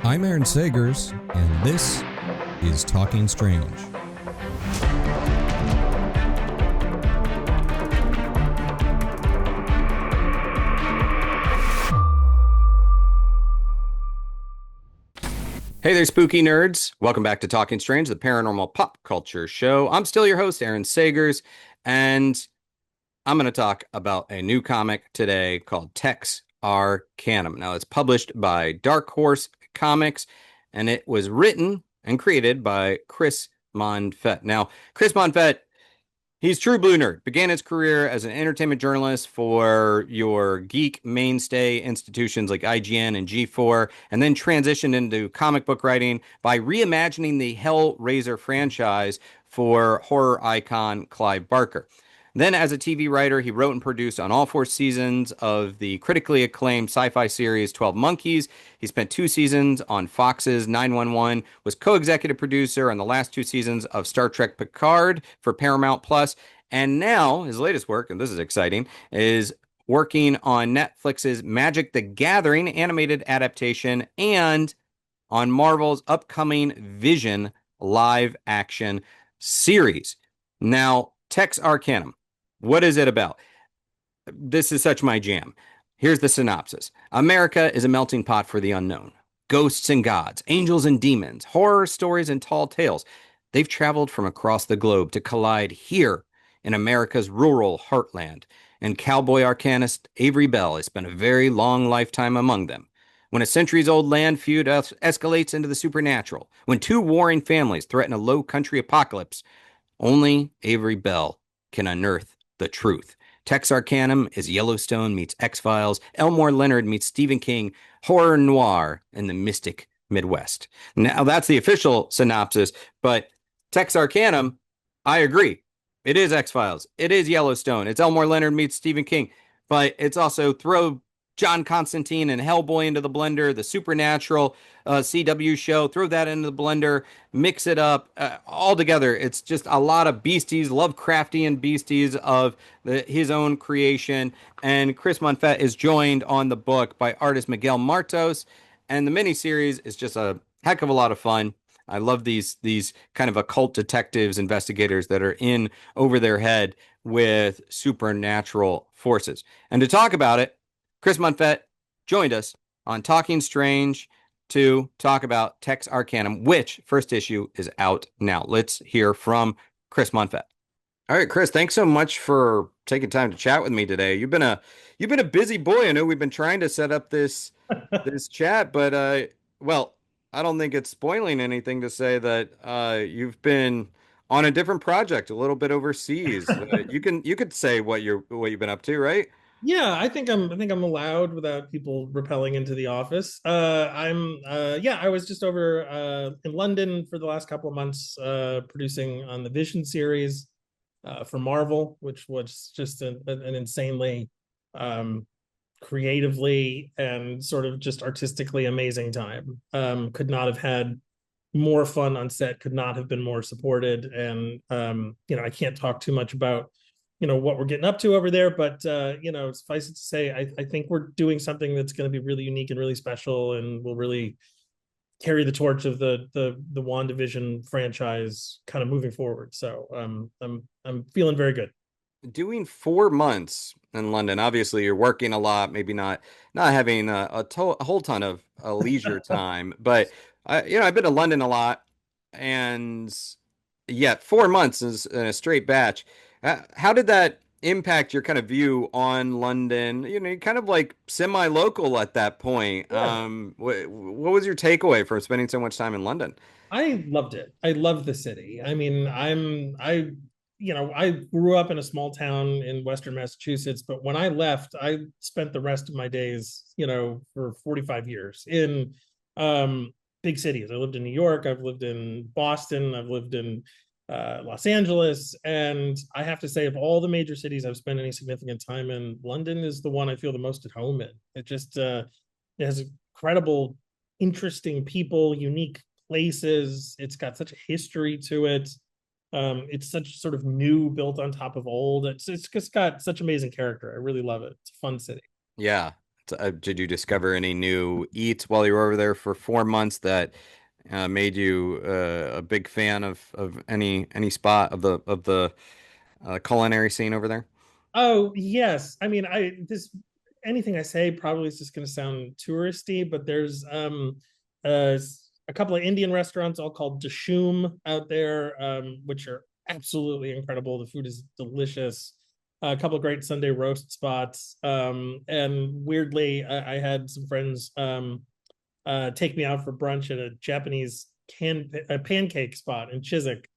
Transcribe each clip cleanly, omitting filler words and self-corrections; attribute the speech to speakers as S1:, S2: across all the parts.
S1: I'm Aaron Sagers, and this is Talking Strange. Hey there, spooky nerds. Welcome back to Talking Strange, the paranormal pop culture show. I'm still your host, Aaron Sagers, and I'm going to talk about a new comic today called TexArcanum. Now, it's published by Dark Horse Comics, and it was written and created by Chris Monfette. Now, Chris Monfette, he's true blue nerd. Began his career as an entertainment journalist for your geek mainstay institutions like IGN and G4, and then transitioned into comic book writing by reimagining the Hellraiser franchise for horror icon Clive Barker. Then, as a TV writer, he wrote and produced on all 4 seasons of the critically acclaimed sci-fi series 12 Monkeys. He spent 2 seasons on Fox's 911, was co-executive producer on the last 2 seasons of Star Trek Picard for Paramount Plus, and now his latest work, and this is exciting, is working on Netflix's Magic the Gathering animated adaptation and on Marvel's upcoming Vision live-action series. Now, TexArcanum. What is it about? This is such my jam. Here's the synopsis. America is a melting pot for the unknown. Ghosts and gods, angels and demons, horror stories and tall tales. They've traveled from across the globe to collide here in America's rural heartland. And cowboy arcanist Avery Belle has spent a very long lifetime among them. When a centuries-old land feud escalates into the supernatural, when two warring families threaten a low country apocalypse, only Avery Belle can unearth the truth. TexArcanum is Yellowstone meets X-Files, Elmore Leonard meets Stephen King, horror-noir in the mystic Midwest. Now, that's the official synopsis, but TexArcanum, I agree. It is X-Files. It is Yellowstone. It's Elmore Leonard meets Stephen King, but it's also throw John Constantine and Hellboy into the blender, the supernatural CW show, throw that into the blender, mix it up all together. It's just a lot of beasties, Lovecraftian beasties of his own creation. And Chris Monfette is joined on the book by artist Miguel Martos. And the miniseries is just a heck of a lot of fun. I love these kind of occult detectives, investigators that are in over their head with supernatural forces. And to talk about it, Chris Monfette joined us on Talking Strange to talk about TexArcanum, which first issue is out now. Let's hear from Chris Monfette. All right, Chris, thanks so much for taking time to chat with me today. You've been a busy boy. I know we've been trying to set up this chat, but well, I don't think it's spoiling anything to say that you've been on a different project, a little bit overseas. You could say what you've been up to, right?
S2: Yeah, I think I'm allowed without people repelling into the office. I was just over in London for the last couple of months producing on the Vision series for Marvel, which was just an insanely creatively and sort of just artistically amazing time. Could not have had more fun on set, could not have been more supported. And I can't talk too much about what we're getting up to over there, but suffice it to say, I think we're doing something that's going to be really unique and really special, and will really carry the torch of the WandaVision franchise kind of moving forward. So I'm feeling very good.
S1: Doing 4 months in London. Obviously, you're working a lot, maybe not having a whole ton of leisure time, but I've been to London a lot, and yet 4 months is in a straight batch. How did that impact your kind of view on London? You're kind of like semi-local at that point.
S2: Yeah.
S1: What was your takeaway from spending so much time in London?
S2: I loved it. I loved the city. I mean, I grew up in a small town in Western Massachusetts, but when I left, I spent the rest of my days, for 45 years in big cities. I lived in New York, I've lived in Boston, I've lived in Los Angeles, and I have to say, of all the major cities I've spent any significant time in, London is the one I feel the most at home in. It just it has incredible, interesting people, unique places. It's got such a history to it. It's such sort of new, built on top of old. It's just got such amazing character. I really love it. It's a fun city.
S1: Yeah, did you discover any new eats while you were over there for 4 months that made you a big fan of any spot of the culinary scene over there?
S2: Oh, yes. I mean, I this anything I say probably is just going to sound touristy, but there's uh a couple of Indian restaurants all called Dishoom out there, which are absolutely incredible. The food is delicious. A couple of great Sunday roast spots. And weirdly, I had some friends take me out for brunch at a Japanese pancake spot in Chiswick,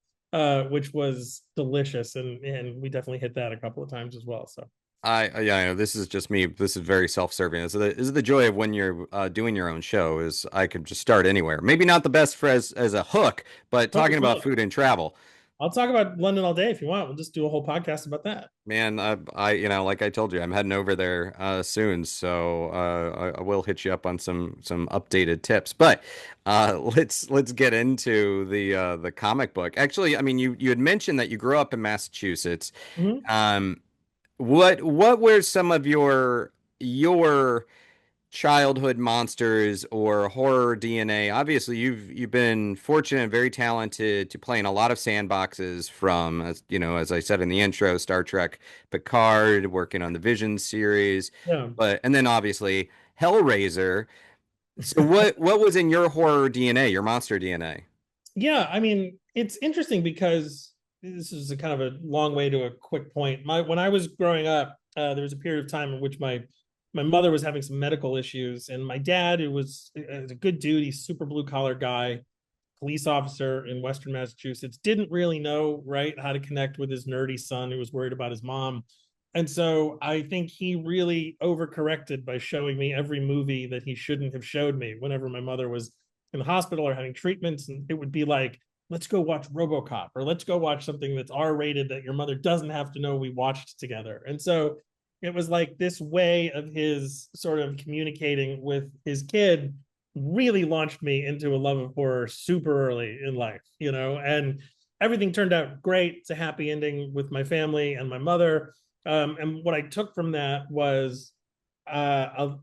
S2: which was delicious, and we definitely hit that a couple of times as well. So
S1: Yeah, I know this is just me. This is very self-serving. This is the joy of when you're doing your own show is I could just start anywhere. Maybe not the best for as a hook, but talking about
S2: 100%.
S1: food and travel.
S2: I'll talk about London all day if you want. We'll just do a whole podcast about that.
S1: Man, you know, like I told you, I'm heading over there soon, so I will hit you up on some updated tips. But let's get into the comic book. Actually, I mean, you had mentioned that you grew up in Massachusetts.
S2: Mhm.
S1: Um, what were some of your childhood monsters or horror DNA? Obviously, you've been fortunate and very talented to play in a lot of sandboxes from, as you know, as I said in the intro, Star Trek, Picard, working on the Vision series,
S2: Yeah.
S1: but and then obviously Hellraiser. So what was in your horror DNA, your monster DNA?
S2: Yeah, I mean, it's interesting because this is a kind of a long way to a quick point. My When I was growing up, there was a period of time in which my mother was having some medical issues, and my dad, who was a good dude, he's super blue collar guy, police officer in Western Massachusetts, didn't really know right how to connect with his nerdy son who was worried about his mom. And so I think he really overcorrected by showing me every movie that he shouldn't have showed me whenever my mother was in the hospital or having treatments. And it would be like, let's go watch RoboCop, or let's go watch something that's R-rated that your mother doesn't have to know we watched together. And so it was like this way of his sort of communicating with his kid really launched me into a love of horror super early in life, and everything turned out great. It's a happy ending with my family and my mother. And what I took from that was a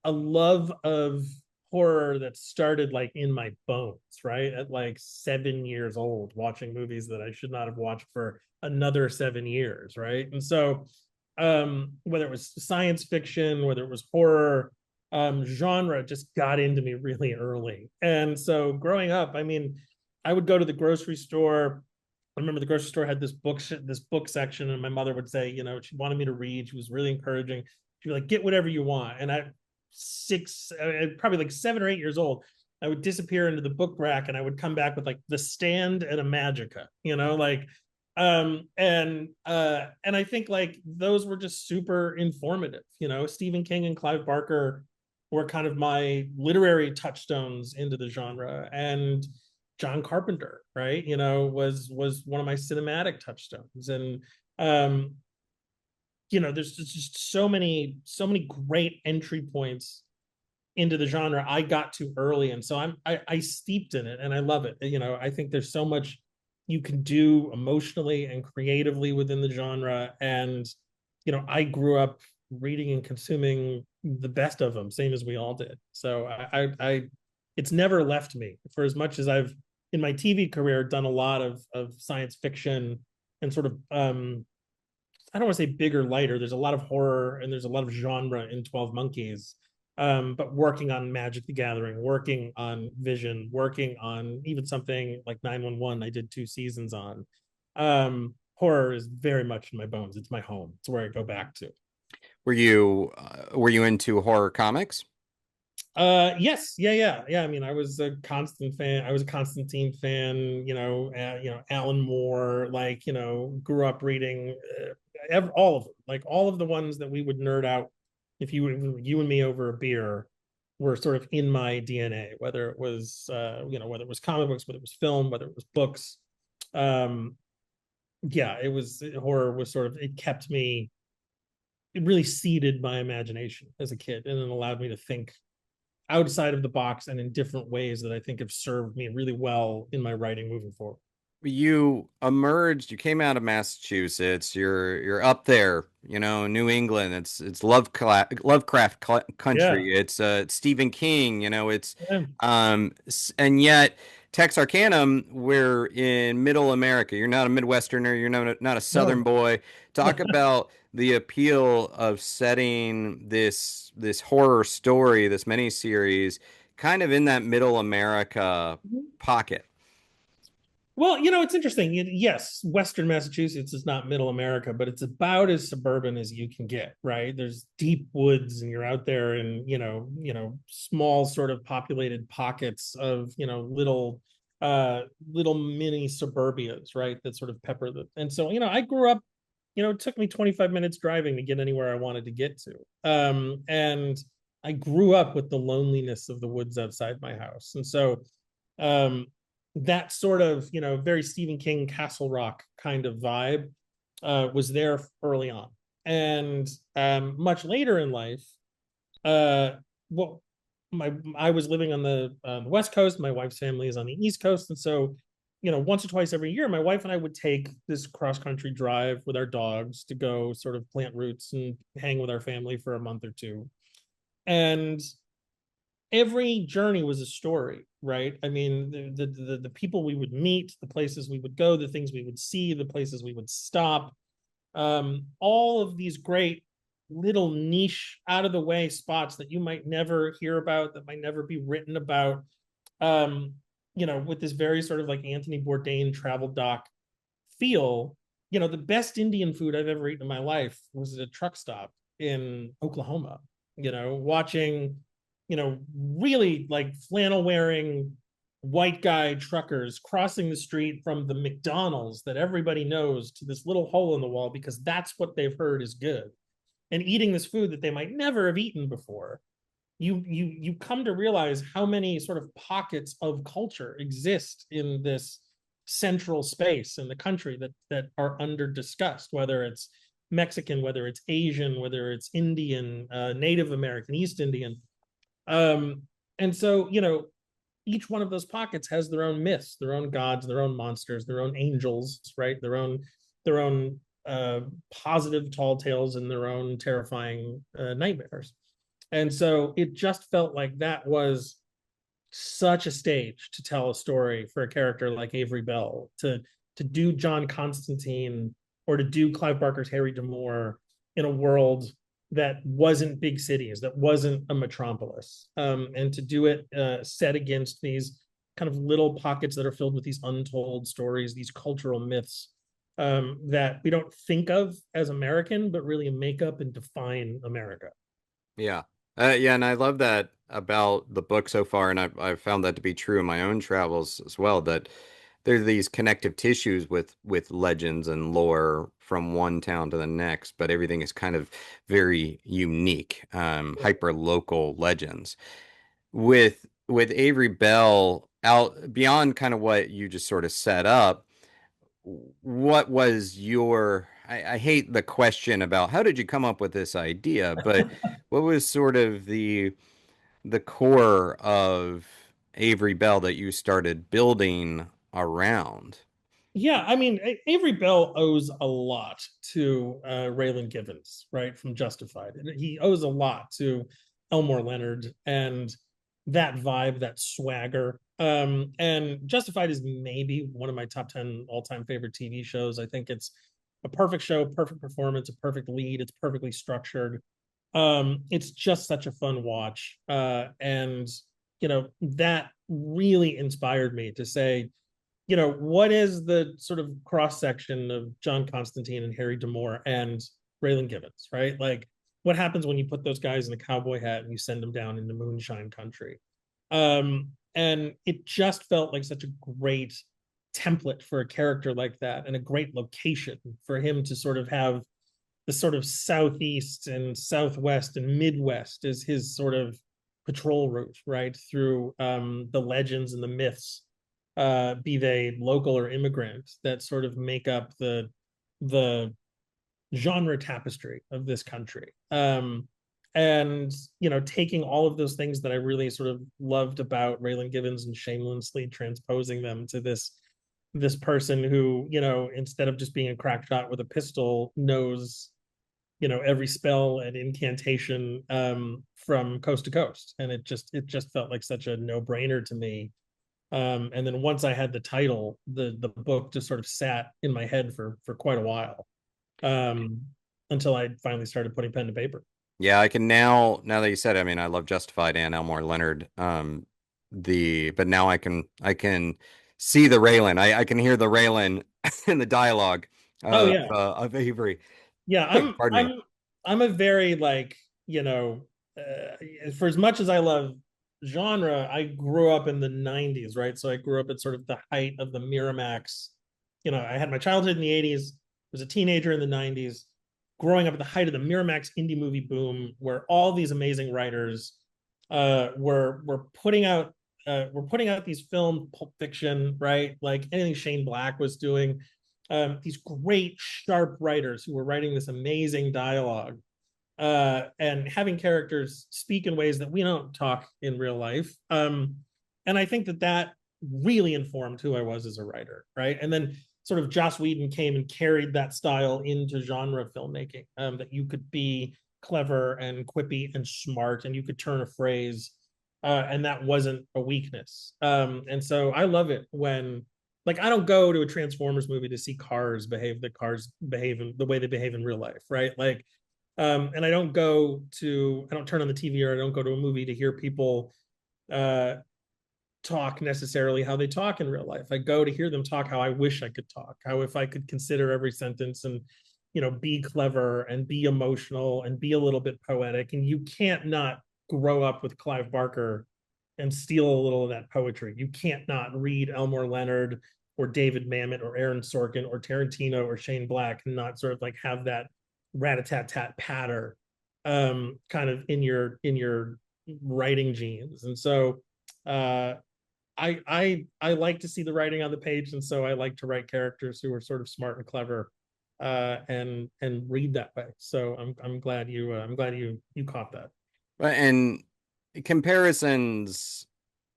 S2: love of horror that started like in my bones, right? At like 7 years old, watching movies that I should not have watched for another 7 years, right? And so whether it was science fiction, whether it was horror, genre just got into me really early. And so growing up, I mean, I would go to the grocery store. I remember the grocery store had this book section, and my mother would say, she wanted me to read. She was really encouraging. She'd be like, "Get whatever you want." And probably like 7 or 8 years old, I would disappear into the book rack, and I would come back with like The Stand and a Magica, like and I think like those were just super informative. Stephen King and Clive Barker were kind of my literary touchstones into the genre, and John Carpenter, right, was one of my cinematic touchstones. And um there's just so many great entry points into the genre I got to early, and so I steeped in it, and I love it. I think there's so much you can do emotionally and creatively within the genre, and I grew up reading and consuming the best of them, same as we all did. So I it's never left me, for as much as I've in my TV career done a lot of science fiction and sort of I don't want to say bigger, lighter. There's a lot of horror and there's a lot of genre in 12 Monkeys. But working on Magic the Gathering, working on Vision, working on even something like 911, I did 2 seasons on. Horror is very much in my bones. It's my home. It's where I go back to.
S1: Were you into horror comics?
S2: Yes, yeah. I mean, I was a constant fan. I was a Constantine fan. Alan Moore. Like, grew up reading all of them. Like all of the ones that we would nerd out if you and me over a beer were sort of in my DNA. Whether it was whether it was comic books, whether it was film, whether it was books. Um, yeah, it was horror was sort of it kept me. It really seeded my imagination as a kid, and it allowed me to think outside of the box and in different ways that I think have served me really well in my writing moving forward.
S1: you emerged, you came out of Massachusetts, you're up there, New England. It's Lovecraft
S2: Yeah.
S1: country. It's Stephen King,
S2: Yeah.
S1: and yet Texarkanum, we're in middle America. You're not a Midwesterner, you're not a Southern
S2: No.
S1: boy. Talk about the appeal of setting this horror story, this miniseries, kind of in that middle America pocket.
S2: Well, it's interesting. Yes, Western Massachusetts is not middle America, but it's about as suburban as you can get, right? There's deep woods and you're out there in, small sort of populated pockets of, little mini suburbias, right? That sort of pepper the. And so, I grew up, it took me 25 minutes driving to get anywhere I wanted to get to. And I grew up with the loneliness of the woods outside my house. And so, um, that sort of very Stephen King Castle Rock kind of vibe was there early on, and much later in life, well, my I was living on the West Coast. My wife's family is on the East Coast, and so once or twice every year, my wife and I would take this cross country drive with our dogs to go sort of plant roots and hang with our family for a month or two, and every journey was a story, right? I mean, the people we would meet, the places we would go, the things we would see, the places we would stop, all of these great little niche, out of the way spots that you might never hear about, that might never be written about. Um, with this very sort of like Anthony Bourdain travel doc feel. The best Indian food I've ever eaten in my life was at a truck stop in Oklahoma. Watching really like flannel wearing white guy truckers crossing the street from the McDonald's that everybody knows to this little hole in the wall because that's what they've heard is good, and eating this food that they might never have eaten before. You come to realize how many sort of pockets of culture exist in this central space in the country that are under discussed, whether it's Mexican, whether it's Asian, whether it's Indian, Native American, East Indian. um, and so, each one of those pockets has their own myths, their own gods, their own monsters, their own angels, right? Their own positive tall tales and their own terrifying nightmares. And so it just felt like that was such a stage to tell a story for a character like Avery Belle, to do John Constantine or to do Clive Barker's Harry D'Amour in a world that wasn't big cities, that wasn't a metropolis, and to do it set against these kind of little pockets that are filled with these untold stories, these cultural myths that we don't think of as American, but really make up and define America.
S1: Yeah. Yeah, and I love that about the book so far, and I've found that to be true in my own travels as well, that there are these connective tissues with legends and lore from one town to the next, but everything is kind of very unique, hyper local legends. With Avery Bell out beyond kind of what you just sort of set up, what was I hate the question about how did you come up with this idea, but what was sort of the core of Avery Bell that you started building around?
S2: Yeah, I mean, Avery Bell owes a lot to Raylan Givens, right, from Justified. He owes a lot to Elmore Leonard and that vibe, that swagger. And Justified is maybe one of my top 10 all-time favorite TV shows. I think it's a perfect show, perfect performance, a perfect lead. It's perfectly structured. It's just such a fun watch. And, that really inspired me to say, what is the sort of cross section of John Constantine and Harry D'Amour and Raylan Givens, right? Like, what happens when you put those guys in a cowboy hat and you send them down into moonshine country? And it just felt like such a great template for a character like that, and a great location for him to sort of have the sort of southeast and southwest and midwest as his sort of patrol route, right, through the legends and the myths, be they local or immigrant, that sort of make up the genre tapestry of this country. And taking all of those things that I really sort of loved about Raylan Givens and shamelessly transposing them to this person who, instead of just being a crack shot with a pistol, knows, every spell and incantation from coast to coast. And it just felt like such a no-brainer to me. And then once I had the title, the book just sort of sat in my head for quite a while, um, until I finally started putting pen to paper.
S1: Yeah, I can now that you said it, I mean, I love Justified and Elmore Leonard. But now I can see the Raylan. I can hear the Raylan in the dialogue
S2: Oh yeah,
S1: of Avery.
S2: yeah.
S1: Pardon me.
S2: I'm a very like you know, for as much as I love genre, I grew up in the '90s, right? So I grew up at sort of the height of the Miramax. I had my childhood in the '80s. Was a teenager in the '90s, growing up at the height of the Miramax indie movie boom, where all these amazing writers were putting out these film Pulp Fiction, right? Like anything Shane Black was doing. These great, sharp writers who were writing this amazing dialogue, and having characters speak in ways that we don't talk in real life. And I think that really informed who I was as a writer, right? And then sort of Joss Whedon came and carried that style into genre filmmaking, that you could be clever and quippy and smart, and you could turn a phrase, and that wasn't a weakness. And so I love it when, like, I don't go to a Transformers movie to see cars behave in the way they behave in real life, right? Like, and I don't turn on the TV, or I don't go to a movie to hear people uh, talk necessarily how they talk in real life. I go to hear them talk how I wish I could talk, how if I could consider every sentence and, be clever and be emotional and be a little bit poetic. And you can't not grow up with Clive Barker and steal a little of that poetry. You can't not read Elmore Leonard or David Mamet or Aaron Sorkin or Tarantino or Shane Black and not sort of like have that rat-a-tat-tat patter, kind of in your writing genes. And so I like to see the writing on the page, and so I like to write characters who are sort of smart and clever, and read that way. So I'm glad you caught that.
S1: And comparisons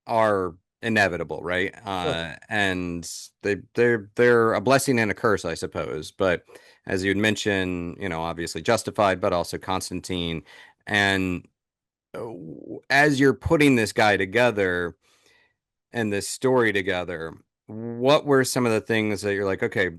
S1: are inevitable, right?
S2: Sure.
S1: And they're a blessing and a curse, I suppose. But as you'd mentioned, obviously Justified, but also Constantine. And as you're putting this guy together and this story together, what were some of the things that you're like, okay,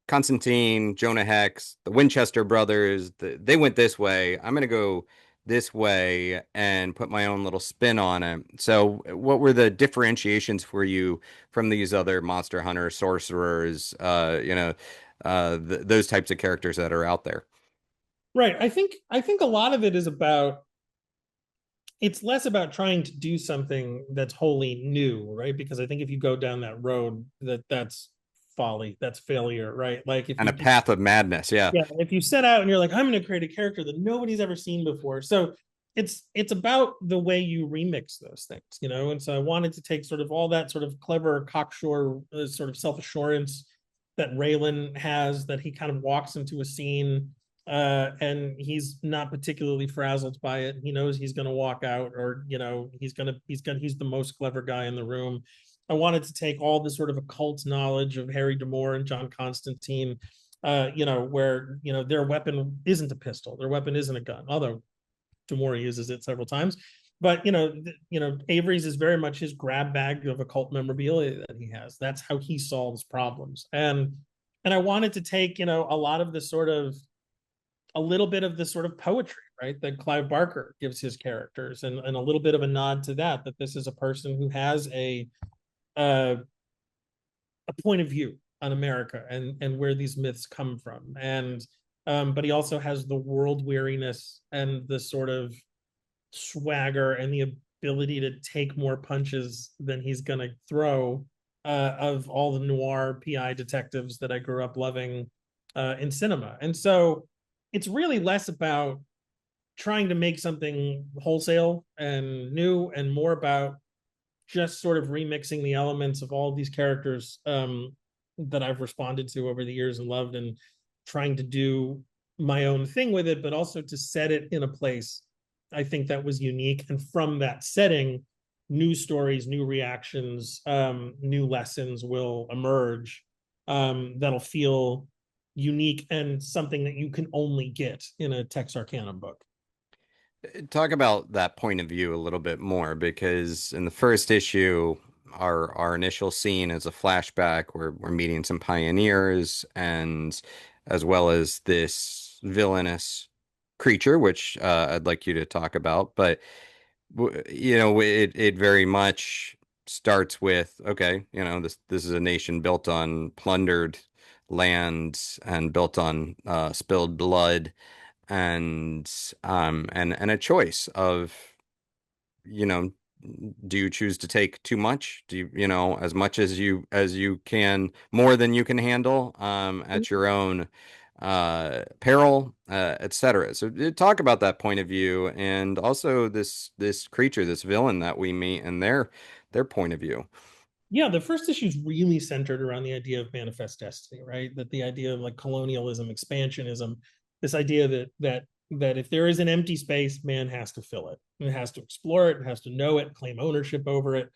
S1: Constantine, Jonah Hex, the Winchester brothers, they went this way. I'm going to go this way and put my own little spin on it. So, what were the differentiations for you from these other monster hunters, sorcerers, those types of characters that are out there?
S2: Right. I think a lot of it is about, it's less about trying to do something that's wholly new, right? Because I think if you go down that road, that's folly, that's failure, right? Like if
S1: And a
S2: you just,
S1: path of madness, yeah.
S2: yeah, if you set out and you're like, I'm going to create a character that nobody's ever seen before. So it's about the way you remix those things. And so I wanted to take sort of all that sort of clever cocksure, sort of self-assurance that Raylan has, that he kind of walks into a scene, and he's not particularly frazzled by it. He knows he's going to walk out, or he's the most clever guy in the room. I wanted to take all the sort of occult knowledge of Harry D'Amour and John Constantine, where their weapon isn't a pistol, their weapon isn't a gun, although D'Amour uses it several times. But Avery's is very much his grab bag of occult memorabilia that he has. That's how he solves problems. And I wanted to take a little bit of the sort of poetry, right, that Clive Barker gives his characters, and a little bit of a nod to that this is a person who has uh, a point of view on America and where these myths come from. And but he also has the world weariness and the sort of swagger and the ability to take more punches than he's gonna throw, of all the noir PI detectives that I grew up loving, in cinema. And so it's really less about trying to make something wholesale and new, and more about just sort of remixing the elements of all of these characters, that I've responded to over the years and loved, and trying to do my own thing with it, but also to set it in a place I think that was unique. And from that setting, new stories, new reactions, new lessons will emerge, that'll feel unique and something that you can only get in a TexArcanum book.
S1: Talk about that point of view a little bit more, because in the first issue, our initial scene is a flashback where we're meeting some pioneers, and as well as this villainous creature, which I'd like you to talk about. But it very much starts with, okay, this is a nation built on plundered land and built on spilled blood, and a choice of, you know do you choose to take too much? Do as much as you can, more than you can handle, at your own peril, etc. So talk about that point of view, and also this creature, this villain that we meet, and their point of view.
S2: Yeah, the first issue is really centered around the idea of manifest destiny, right? That the idea of like colonialism, expansionism, this idea that if there is an empty space, man has to fill it. It has to explore it, it has to know it, claim ownership over it.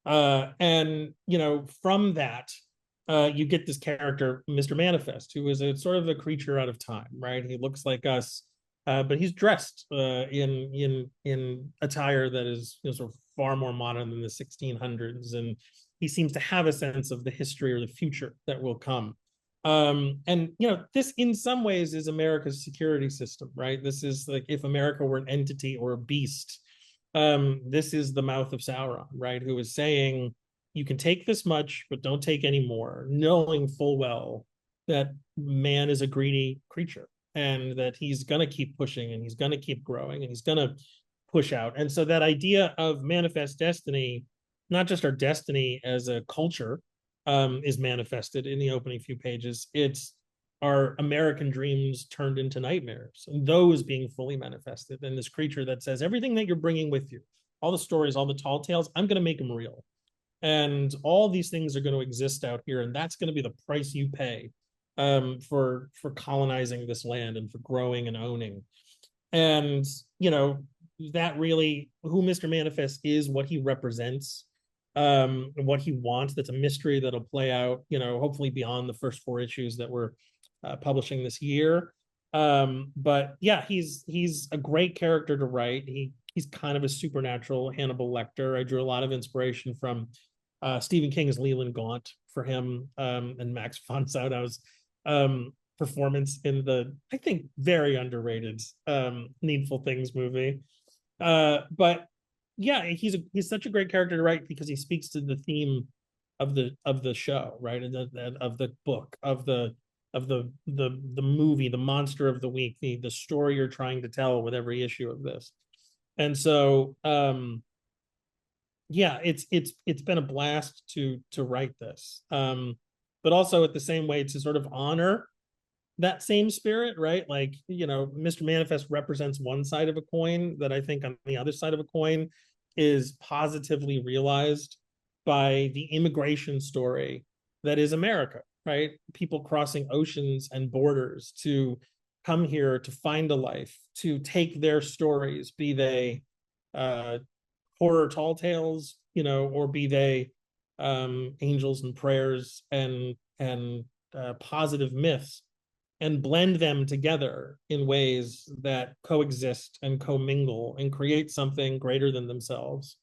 S2: And from that, you get this character, Mr. Manifest, who is a sort of a creature out of time, right? He looks like us, but he's dressed in attire that is sort of far more modern than the 1600s, and he seems to have a sense of the history or the future that will come. And this in some ways is America's security system, right? This is like if America were an entity or a beast. This is the mouth of Sauron, right? Who is saying, you can take this much, but don't take any more, knowing full well that man is a greedy creature and that he's going to keep pushing and he's going to keep growing and he's going to push out. And so that idea of manifest destiny, not just our destiny as a culture, is manifested in the opening few pages. It's our American dreams turned into nightmares, and those being fully manifested. And this creature that says, everything that you're bringing with you, all the stories, all the tall tales, I'm going to make them real. And all these things are going to exist out here, and that's going to be the price you pay for colonizing this land and for growing and owning. And that really, who Mr. Manifest is, what he represents, what he wants. That's a mystery that'll play out, hopefully beyond the first 4 issues that we're publishing this year. But yeah, he's a great character to write. He's kind of a supernatural Hannibal Lecter. I drew a lot of inspiration from Stephen King's Leland Gaunt for him, and Max von Sydow's performance in the, I think, very underrated Needful Things movie. But yeah, he's such a great character to write because he speaks to the theme of the show, right? And of the book, of the movie, the monster of the week, the story you're trying to tell with every issue of this. And so yeah, it's been a blast to write this. But also at the same way to sort of honor that same spirit, right? Like, Mr. Manifest represents one side of a coin that I think on the other side of a coin is positively realized by the immigration story that is America, right? People crossing oceans and borders to come here to find a life, to take their stories, be they horror tall tales, or be they angels and prayers and positive myths, and blend them together in ways that coexist and commingle and create something greater than themselves,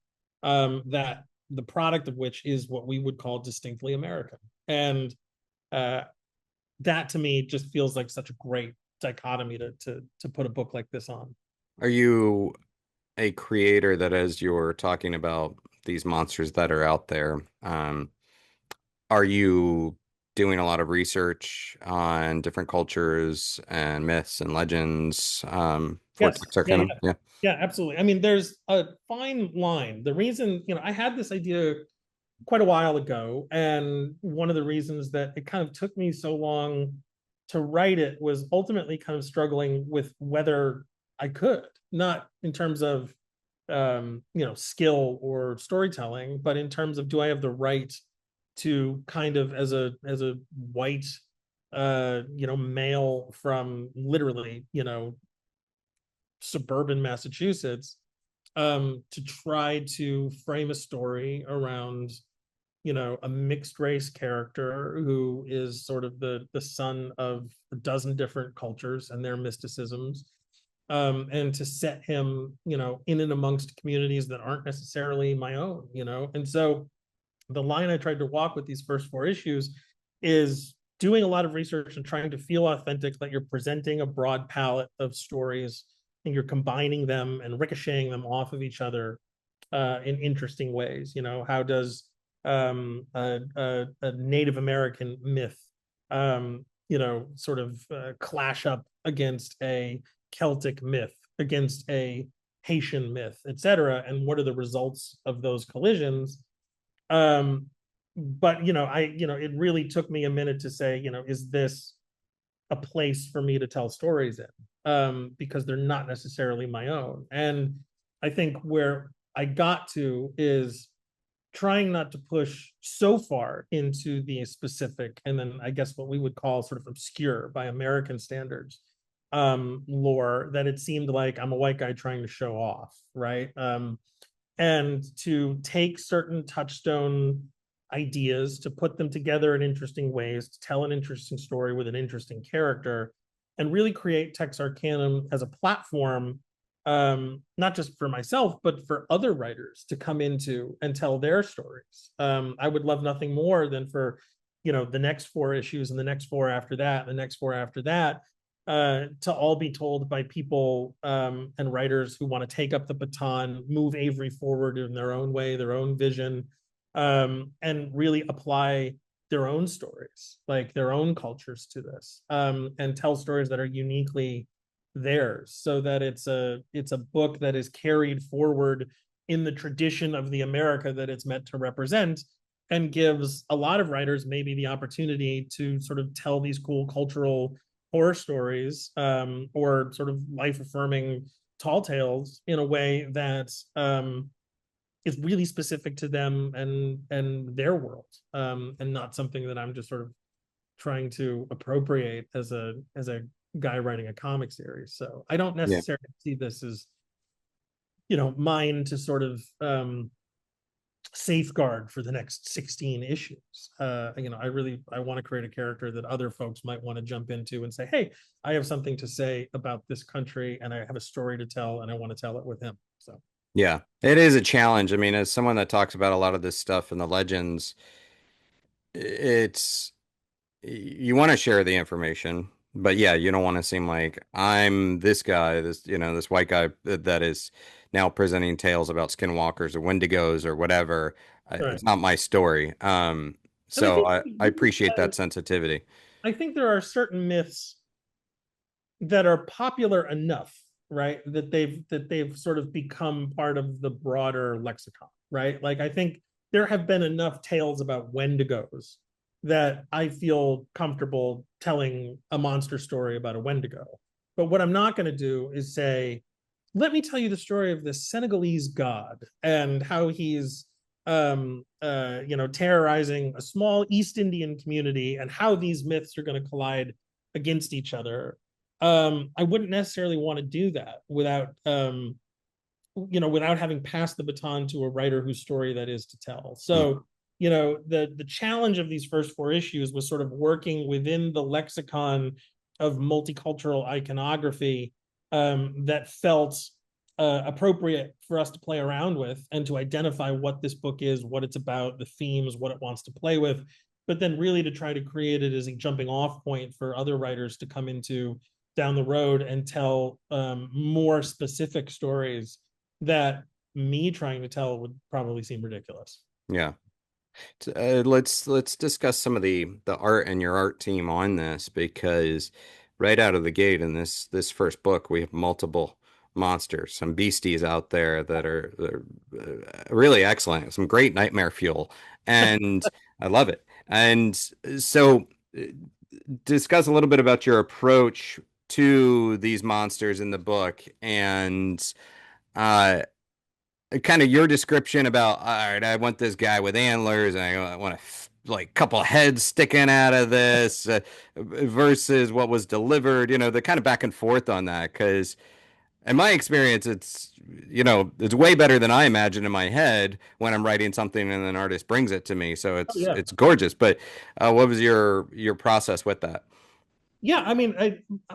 S2: that the product of which is what we would call distinctly American. And that to me just feels like such a great dichotomy to put a book like this on.
S1: Are you a creator that, as you're talking about these monsters that are out there, are you doing a lot of research on different cultures and myths and legends, for
S2: Yes. Yeah,
S1: Texarkana? Yeah.
S2: yeah, absolutely. I mean, there's a fine line. The reason, I had this idea quite a while ago, and one of the reasons that it kind of took me so long to write it was ultimately kind of struggling with whether I could, not in terms of skill or storytelling, but in terms of, do I have the right to kind of, as a white male from literally suburban Massachusetts, to try to frame a story around, a mixed race character who is sort of the son of a dozen different cultures and their mysticisms, and to set him, in and amongst communities that aren't necessarily my own, and so the line I tried to walk with these first four issues is doing a lot of research and trying to feel authentic, that you're presenting a broad palette of stories and you're combining them and ricocheting them off of each other in interesting ways. How does a Native American myth, sort of clash up against a Celtic myth, against a Haitian myth, etc., and what are the results of those collisions? um but it really took me a minute to say, is this a place for me to tell stories in, because they're not necessarily my own. And I think where I got to is trying not to push so far into the specific, and then I guess what we would call sort of obscure by American standards, lore, that it seemed like I'm a white guy trying to show off, right? And to take certain touchstone ideas, to put them together in interesting ways, to tell an interesting story with an interesting character, and really create TexArcanum as a platform, not just for myself, but for other writers to come into and tell their stories. I would love nothing more than for, the next four issues and the next four after that, and the next four after that, to all be told by people, and writers who want to take up the baton, move Avery forward in their own way, their own vision, and really apply their own stories, like their own cultures to this, and tell stories that are uniquely theirs, so that it's a book that is carried forward in the tradition of the America that it's meant to represent, and gives a lot of writers maybe the opportunity to sort of tell these cool cultural horror stories, or sort of life affirming tall tales in a way that, is really specific to them and their world, and not something that I'm just sort of trying to appropriate as a guy writing a comic series. So I don't
S1: Yeah.
S2: necessarily see this as, mine to sort of, safeguard for the next 16 issues. I want to create a character that other folks might want to jump into and say, hey, I have something to say about this country and I have a story to tell and I want to tell it with him. So
S1: Yeah, it is a challenge. I mean, as someone that talks about a lot of this stuff in the legends, it's you want to share the information, but yeah, you don't want to seem like I'm this guy, this white guy that is now presenting tales about skinwalkers or wendigos or whatever.
S2: right.
S1: It's not my story.
S2: And
S1: So I appreciate that sensitivity.
S2: I think there are certain myths that are popular enough, right, that they've sort of become part of the broader lexicon, right? Like I think there have been enough tales about wendigos that I feel comfortable telling a monster story about a wendigo. But what I'm not going to do is say, let me tell you the story of this Senegalese god and how he's, terrorizing a small East Indian community and how these myths are going to collide against each other. I wouldn't necessarily want to do that without having passed the baton to a writer whose story that is to tell.
S1: Mm.
S2: So, the challenge of these first four issues was sort of working within the lexicon of multicultural iconography, that felt appropriate for us to play around with and to identify what this book is, what it's about, the themes, what it wants to play with, but then really to try to create it as a jumping off point for other writers to come into down the road and tell, more specific stories that me trying to tell would probably seem ridiculous.
S1: Yeah. Let's discuss some of the art and your art team on this because right out of the gate in this first book we have multiple monsters, some beasties out there that are really excellent, some great nightmare fuel, and I love it. And so uh, discuss a little bit about your approach to these monsters in the book and uh kind of your description about, all right, I want this guy with antlers and I want a like couple heads sticking out of this versus what was delivered, the kind of back and forth on that. Because In my experience, it's way better than I imagine in my head when I'm writing something and an artist brings it to me. So
S2: Oh,
S1: it's
S2: yeah.
S1: it's gorgeous. But what was your process with that?
S2: Yeah, I mean,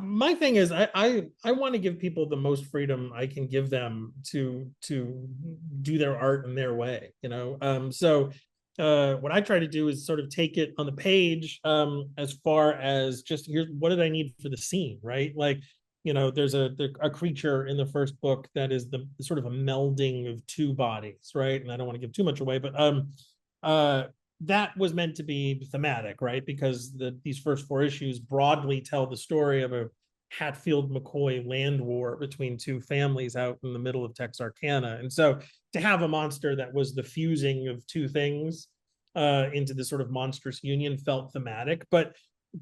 S2: my thing is I want to give people the most freedom I can give them to do their art in their way, you know. So what I try to do is sort of take it on the page, as far as just here's what did I need for the scene, right? Like, you know, there's a creature in the first book that is the sort of a melding of two bodies, right? And I don't want to give too much away, but uh that was meant to be thematic, right? Because these first four issues broadly tell the story of a Hatfield McCoy land war between two families out in the middle of Texarkana. And so to have a monster that was the fusing of two things into this sort of monstrous union felt thematic. But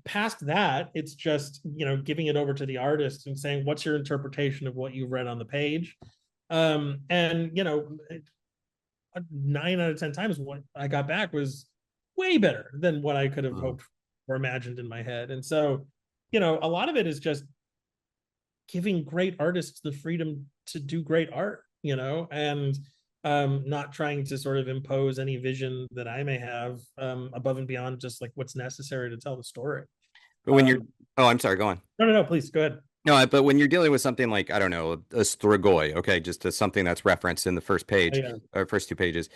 S2: past that, it's just, you know, giving it over to the artist and saying, what's your interpretation of what you've read on the page? And, you know, 9 out of 10 times what I got back was way better than what I could have
S1: Mm.
S2: hoped or imagined in my head. And so, you know, a lot of it is just giving great artists the freedom to do great art, you know, and not trying to sort of impose any vision that I may have above and beyond just like what's necessary to tell the story.
S1: But when you're,
S2: Um,
S1: oh, I'm sorry, go on.
S2: no, please go ahead.
S1: No, but when you're dealing with something like, I don't know, a strigoi, okay, just something that's referenced in the first
S2: Oh,
S1: page
S2: yeah.
S1: or first two pages,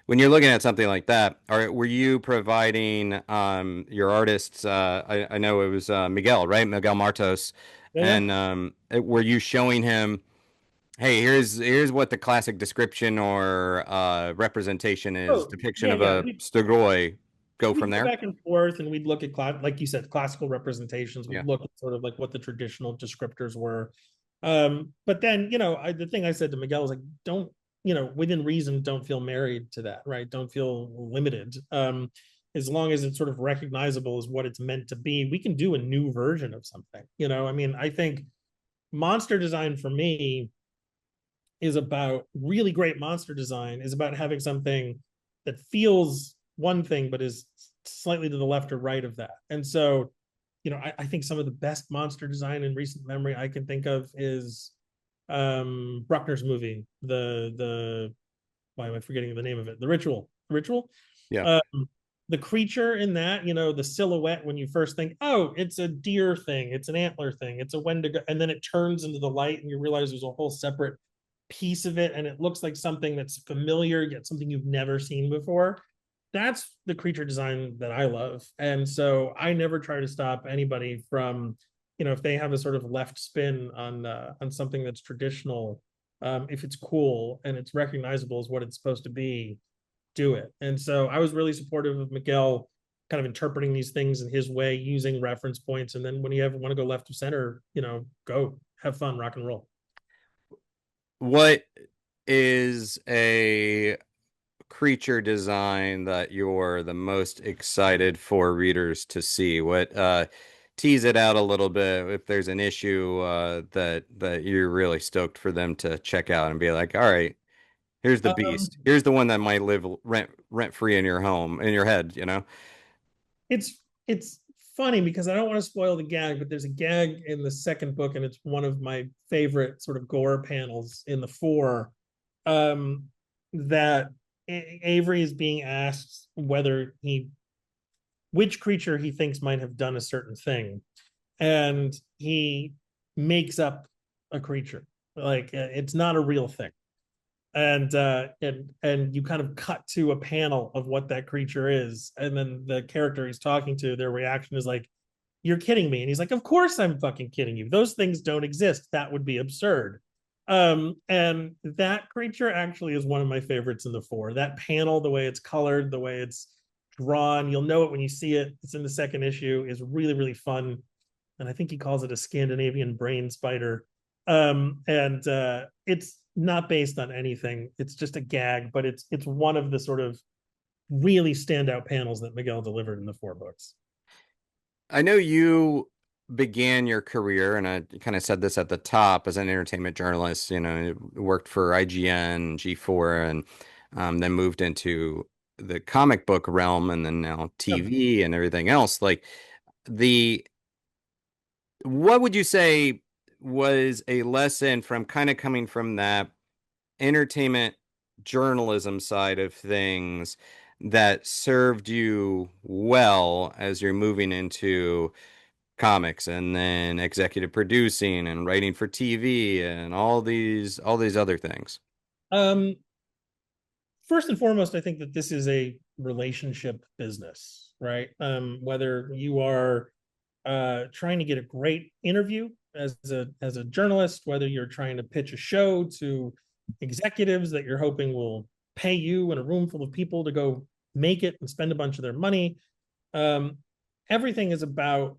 S1: when you're looking at something like that, were you providing your artists? I know it was Miguel, right? Miguel Martos,
S2: Yeah, yeah.
S1: and were you showing him, hey, here's what the classic description or representation is,
S2: Oh,
S1: depiction
S2: yeah,
S1: of
S2: yeah.
S1: a strigoi. Go from
S2: We'd go
S1: there.
S2: back and forth and we'd look at like you said, classical representations.
S1: Yeah.
S2: We'd look at sort of like what the traditional descriptors were. But then, you know, the thing I said to Miguel was like, don't, you know, within reason, don't feel married to that, right? Don't feel limited. As long as it's sort of recognizable as what it's meant to be, we can do a new version of something. You know, I mean, I think monster design for me is about really great monster design is about having something that feels one thing but is slightly to the left or right of that. And so, you know, I think some of the best monster design in recent memory I can think of is Bruckner's movie, the why am I forgetting the name of it? The Ritual. Ritual.
S1: Yeah.
S2: Um, the creature in that, you know, the silhouette when you first think, oh, it's a deer thing, it's an antler thing, it's a Wendigo, and then it turns into the light and you realize there's a whole separate piece of it and it looks like something that's familiar yet something you've never seen before. That's the creature design that I love. And so I never try to stop anybody from, you know, if they have a sort of left spin on something that's traditional, if it's cool and it's recognizable as what it's supposed to be, do it. And so I was really supportive of Miguel kind of interpreting these things in his way, using reference points. And then when you ever want to go left of center, you know, go have fun, rock and roll.
S1: What is a creature design that you're the most excited for readers to see? What tease it out a little bit if there's an issue that you're really stoked for them to check out and be like, all right, here's the
S2: Um,
S1: beast. Here's the one that might live rent free in your home, in your head, you know?
S2: it's funny because I don't want to spoil the gag, but there's a gag in the second book, and it's one of my favorite sort of gore panels in the four. Um, that Avery is being asked whether which creature he thinks might have done a certain thing, and he makes up a creature like it's not a real thing, and you kind of cut to a panel of what that creature is, and then the character he's talking to, their reaction is like, you're kidding me. And he's like, of course I'm fucking kidding you, those things don't exist, that would be absurd. And that creature actually is one of my favorites in the four. That panel, the way it's colored, the way it's drawn, you'll know it when you see it, it's in the second issue, is really really fun. And I think he calls it a Scandinavian brain spider. And it's not based on anything. It's just a gag, but it's one of the sort of really standout panels that Miguel delivered in the four books.
S1: I know you began your career, and I kind of said this at the top, as an entertainment journalist. You know, you worked for IGN, G4, and then moved into the comic book realm, and then now
S2: Yeah.
S1: TV and everything else. Like the, what would you say? was a lesson from kind of coming from that entertainment journalism side of things that served you well as you're moving into comics and then executive producing and writing for TV and all these other things?
S2: Um, First and foremost, I think that this is a relationship business, right? Whether you are trying to get a great interview as a journalist, whether you're trying to pitch a show to executives that you're hoping will pay you in a room full of people to go make it and spend a bunch of their money. Um, Everything is about,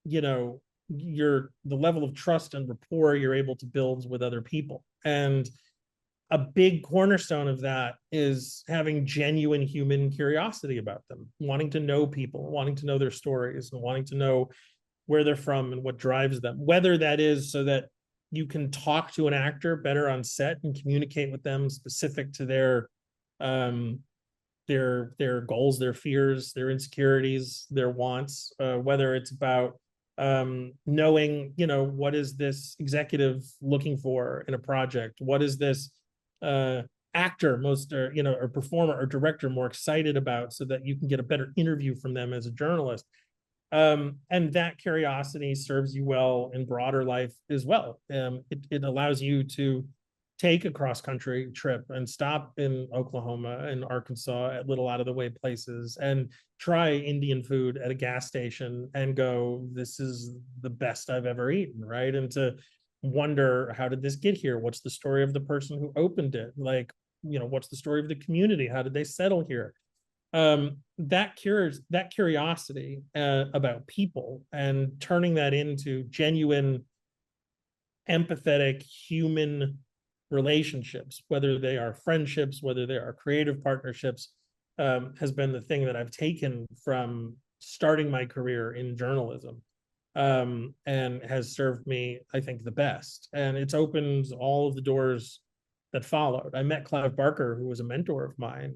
S2: you know, the level of trust and rapport you're able to build with other people. And a big cornerstone of that is having genuine human curiosity about them, wanting to know people, wanting to know their stories, and wanting to know where they're from and what drives them, whether that is so that you can talk to an actor better on set and communicate with them specific to um their goals, their fears, their insecurities, their wants, whether it's about knowing, you know, what is this executive looking for in a project, what is this uh actor most, or you know, or performer or director more excited about, so that you can get a better interview from them as a journalist. And that curiosity serves you well in broader life as well. It allows you to take a cross country trip and stop in Oklahoma and Arkansas at little out of the way places and try Indian food at a gas station and go, this is the best I've ever eaten, right? And to wonder, how did this get here? What's the story of the person who opened it? Like, you know, what's the story of the community? How did they settle here? That curiosity about people and turning that into genuine, empathetic human relationships, whether they are friendships, whether they are creative partnerships, has been the thing that I've taken from starting my career in journalism, and has served me, I think, the best. And it's opened all of the doors that followed. I met Clive Barker, who was a mentor of mine,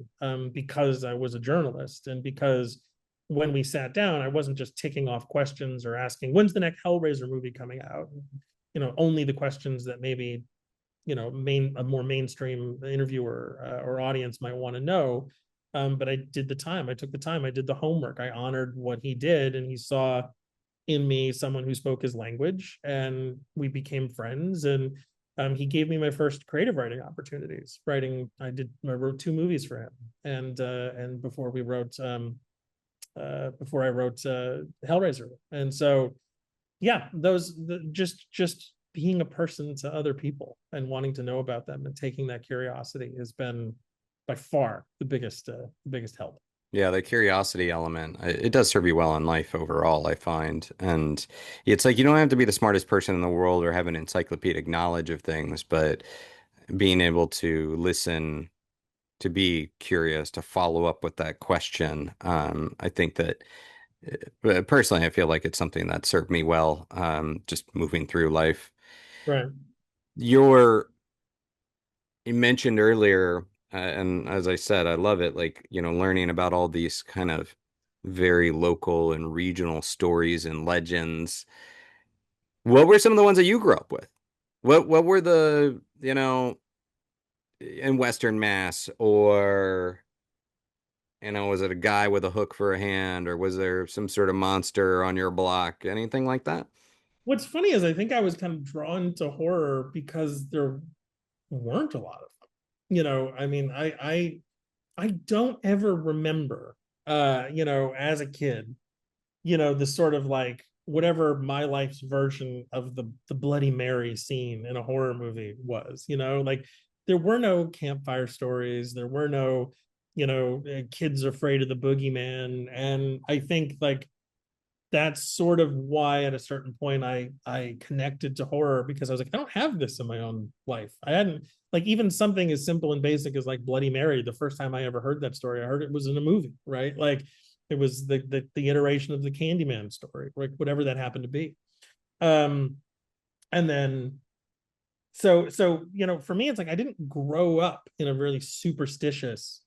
S2: because I was a journalist, and because when we sat down, I wasn't just ticking off questions or asking, when's the next Hellraiser movie coming out? You know, only the questions that maybe, you know, a more mainstream interviewer or audience might want to know. But I did the time. I took the time. I did the homework. I honored what he did, and he saw in me someone who spoke his language, and we became friends. And he gave me my first creative writing opportunities. I wrote 2 movies for him, and before I wrote Hellraiser. And so, yeah, just being a person to other people and wanting to know about them and taking that curiosity has been by far the biggest help.
S1: Yeah, the curiosity element, it does serve you well in life overall, I find. And it's like you don't have to be the smartest person in the world or have an encyclopedic knowledge of things, but being able to listen, to be curious, to follow up with that question. I think that personally, I feel like it's something that served me well, just moving through life.
S2: Right.
S1: Your You mentioned earlier, and as I said, I love it, like, learning about all these kind of very local and regional stories and legends. What were some of the ones that you grew up with? What were the, in Western Mass, or, was it a guy with a hook for a hand, or was there some sort of monster on your block? Anything like that?
S2: What's funny is I think I was kind of drawn to horror because there weren't a lot of them. You know, I mean, I don't ever remember, you know, as a kid, you know, the sort of like whatever my life's version of the Bloody Mary scene in a horror movie was, you know, like there were no campfire stories, there were no, you know, kids afraid of the boogeyman. And I think like that's sort of why at a certain point I connected to horror, because I was like, I don't have this in my own life. I hadn't, like, even something as simple and basic as like Bloody Mary. The first time I ever heard that story, I heard it was in a movie, right? Like it was the iteration of the Candyman story, like whatever that happened to be. Um, and then so you know, for me, it's like I didn't grow up in a really superstitious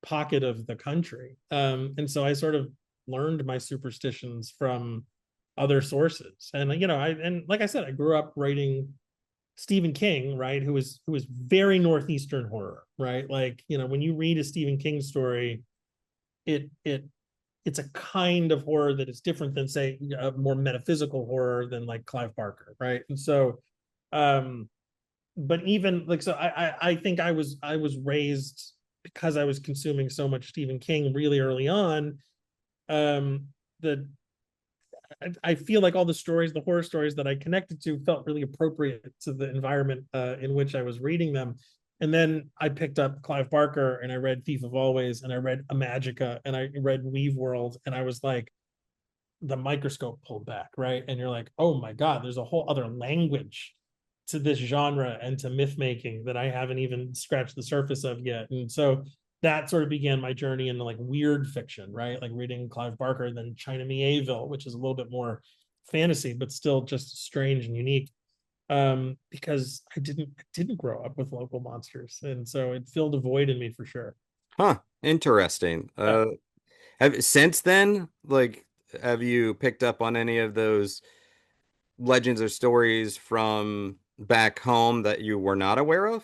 S2: pocket of the country. And so I sort of learned my superstitions from other sources. And like I said, I grew up writing Stephen King, right? Who was very northeastern horror, right? Like, when you read a Stephen King story, it's a kind of horror that is different than, say, a more metaphysical horror than like Clive Barker, right? And so, um, but even like, so I think I was raised because I was consuming so much Stephen King really early on. The I feel like all the horror stories that I connected to felt really appropriate to the environment in which I was reading them. And then I picked up Clive Barker and I read Thief of Always and I read Imagica and I read Weave World, and I was like, the microscope pulled back, right? And you're like, oh my God, there's a whole other language to this genre and to myth making that I haven't even scratched the surface of yet. And so that sort of began my journey into like weird fiction, right? Like reading Clive Barker and then China Mieville, which is a little bit more fantasy, but still just strange and unique. Because I didn't grow up with local monsters. And so it filled a void in me for sure.
S1: Huh. Interesting.
S2: Yeah.
S1: Since then, like, have you picked up on any of those legends or stories from back home that you were not aware of?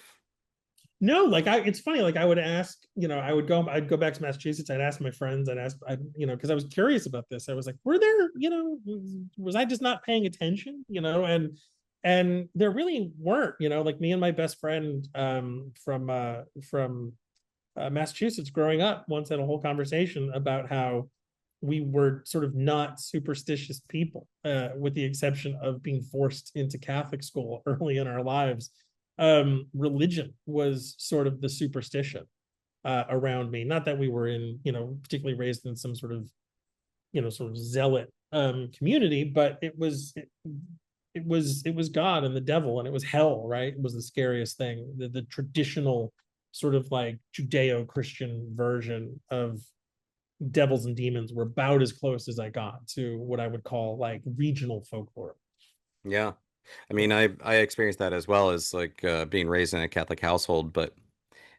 S2: No, like it's funny. Like I would ask, I'd go back to Massachusetts. I'd ask my friends. Because I was curious about this. I was like, were there, was I just not paying attention, and there really weren't, like me and my best friend from Massachusetts growing up once had a whole conversation about how we were sort of not superstitious people, with the exception of being forced into Catholic school early in our lives. Religion was sort of the superstition around me. Not that we were particularly raised in some sort of zealot community, but it was God and the devil, and it was hell, right? It was the scariest thing. The traditional sort of like Judeo-Christian version of devils and demons were about as close as I got to what I would call like regional folklore.
S1: Yeah. I mean, I experienced that as well as like being raised in a Catholic household, but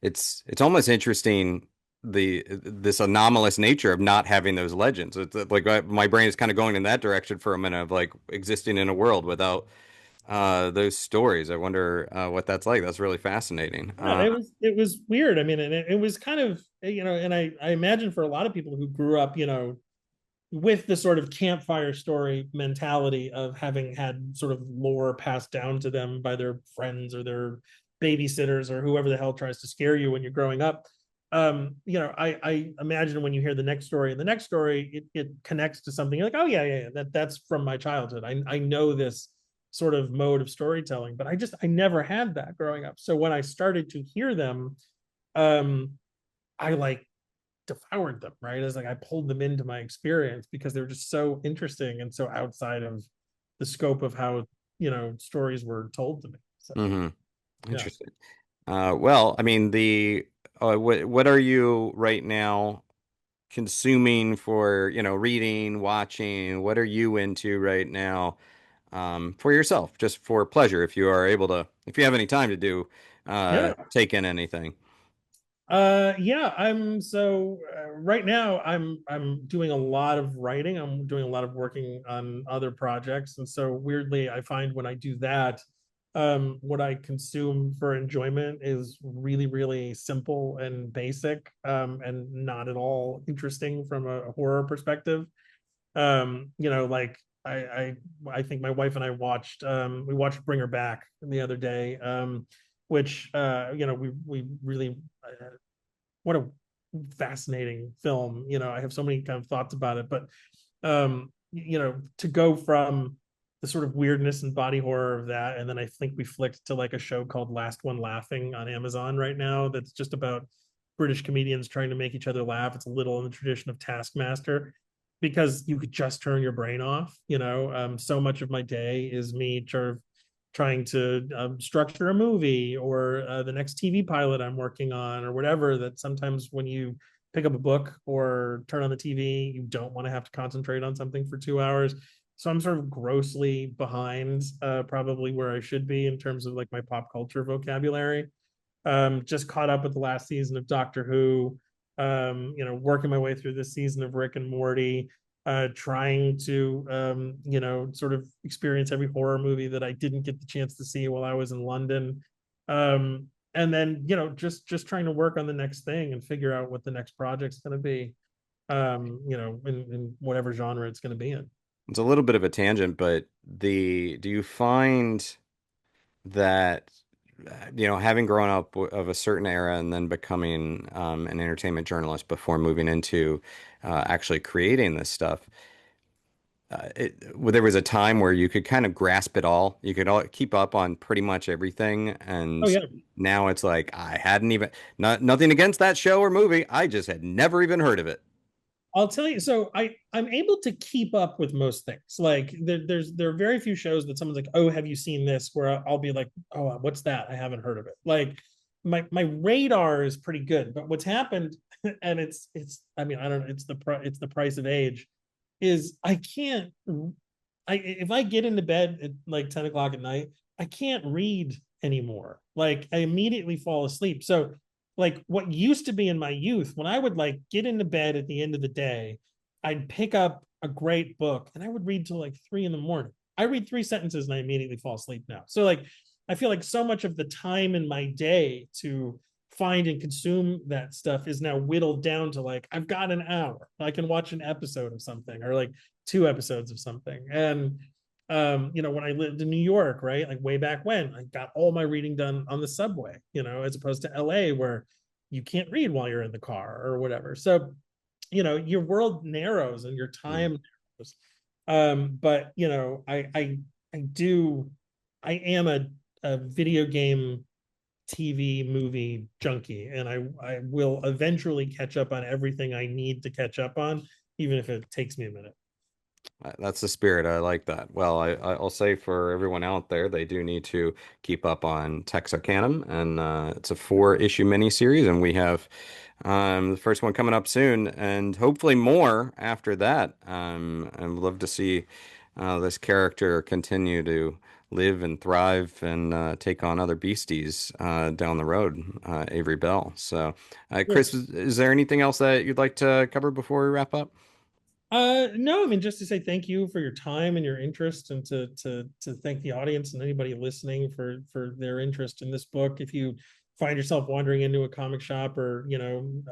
S1: it's almost interesting this anomalous nature of not having those legends. It's like my brain is kind of going in that direction for a minute of like existing in a world without those stories. I wonder what that's like. That's really fascinating.
S2: Yeah, it was weird. I mean, and it was kind of, and I imagine for a lot of people who grew up, with the sort of campfire story mentality of having had sort of lore passed down to them by their friends or their babysitters or whoever the hell tries to scare you when you're growing up. I imagine when you hear the next story and the next story, it connects to something. You're like, oh yeah, that's from my childhood. I know this sort of mode of storytelling, but I never had that growing up. So when I started to hear them, um, I like devoured them, right? It's like I pulled them into my experience because they were just so interesting and so outside of the scope of how stories were told to me. So
S1: hmm
S2: yeah.
S1: Interesting. Well, I mean, what are you right now consuming for, reading, watching? What are you into right now, for yourself, just for pleasure, if you are able to, if you have any time to do,
S2: Yeah.
S1: take in anything?
S2: Yeah, I'm so right now I'm doing a lot of writing. I'm doing a lot of working on other projects. And so weirdly, I find when I do that, what I consume for enjoyment is really, really simple and basic, and not at all interesting from a horror perspective. Like I think my wife and I we watched Bring Her Back the other day, which we really what a fascinating film. I have so many kind of thoughts about it, but to go from the sort of weirdness and body horror of that, and then I think we flicked to like a show called Last One Laughing on Amazon right now that's just about British comedians trying to make each other laugh. It's a little in the tradition of Taskmaster, because you could just turn your brain off. So much of my day is me sort of trying to structure a movie or the next TV pilot I'm working on or whatever, that sometimes when you pick up a book or turn on the TV, you don't want to have to concentrate on something for 2 hours. So I'm sort of grossly behind, probably where I should be in terms of like my pop culture vocabulary. Just caught up with the last season of Doctor Who, working my way through this season of Rick and Morty. trying to sort of experience every horror movie that I didn't get the chance to see while I was in London. And then just trying to work on the next thing and figure out what the next project's going to be, in whatever genre it's going to be in.
S1: It's a little bit of a tangent, but do you find that having grown up of a certain era and then becoming an entertainment journalist before moving into actually creating this stuff, there was a time where you could kind of grasp it all. You could all keep up on pretty much everything,
S2: Oh
S1: and
S2: yeah,
S1: now it's like I hadn't even nothing against that show or movie. I just had never even heard of it.
S2: I'll tell you. So I'm able to keep up with most things. Like there are very few shows that someone's like, oh, have you seen this? Where I'll be like, oh, what's that? I haven't heard of it. Like my radar is pretty good, but what's happened, and it's I mean I don't know, it's the price of age, is I can't. If I get into bed at like 10 o'clock at night, I can't read anymore. Like I immediately fall asleep. So like what used to be in my youth, when I would like get into bed at the end of the day, I'd pick up a great book and I would read till like 3 in the morning. I read 3 sentences and I immediately fall asleep now. So like I feel like so much of the time in my day to find and consume that stuff is now whittled down to like I've got an hour. I can watch an episode of something or like 2 episodes of something. And when I lived in New York, right, like way back when, I got all my reading done on the subway, as opposed to LA where you can't read while you're in the car or whatever. So, your world narrows and your
S1: Mm.
S2: time narrows. But I am a video game TV movie junkie, and I will eventually catch up on everything I need to catch up on, even if it takes me a minute.
S1: That's the spirit. I like that. Well, I'll say for everyone out there, they do need to keep up on TexArcanum, and it's a 4-issue miniseries, and we have the first one coming up soon, and hopefully more after that. And we'd love to see this character continue to live and thrive and take on other beasties down the road, Avery Belle. So, Chris,
S2: Sure.
S1: is there anything else that you'd like to cover before we wrap up?
S2: No, I mean just to say thank you for your time and your interest, and to thank the audience and anybody listening for their interest in this book. If you find yourself wandering into a comic shop or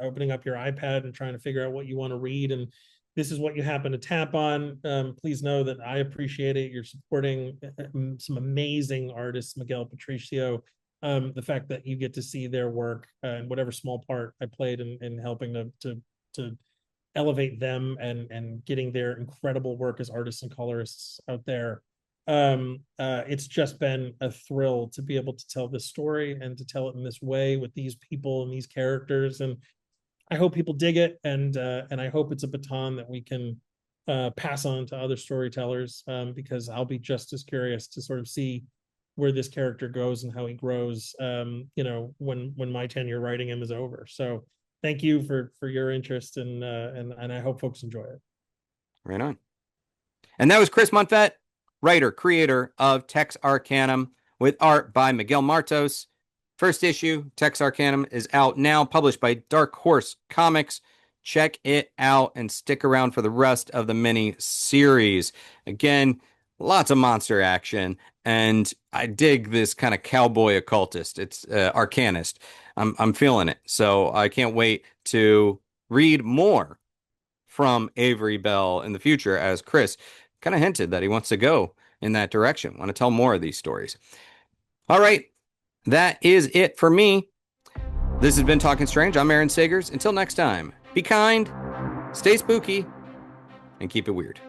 S2: opening up your iPad and trying to figure out what you want to read, and this is what you happen to tap on, please know that I appreciate it. You're supporting some amazing artists, Miguel Patricio. The fact that you get to see their work and whatever small part I played in helping to elevate them and getting their incredible work as artists and colorists out there. It's just been a thrill to be able to tell this story and to tell it in this way with these people and these characters. And I hope people dig it, and I hope it's a baton that we can pass on to other storytellers, because I'll be just as curious to sort of see where this character goes and how he grows, when my tenure writing him is over. So thank you for your interest, and I hope folks enjoy it.
S1: Right on. And that was Chris Monfette, writer, creator of TexArcanum, with art by Miguel Martos. First issue, TexArcanum, is out now, published by Dark Horse Comics. Check it out and stick around for the rest of the mini series. Again, lots of monster action, and I dig this kind of cowboy occultist. It's arcanist. I'm feeling it. So I can't wait to read more from Avery Belle in the future, as Chris kind of hinted that he wants to go in that direction. Want to tell more of these stories. All right, that is it for me. This has been Talking Strange. I'm Aaron Sagers. Until next time, be kind, stay spooky, and keep it weird.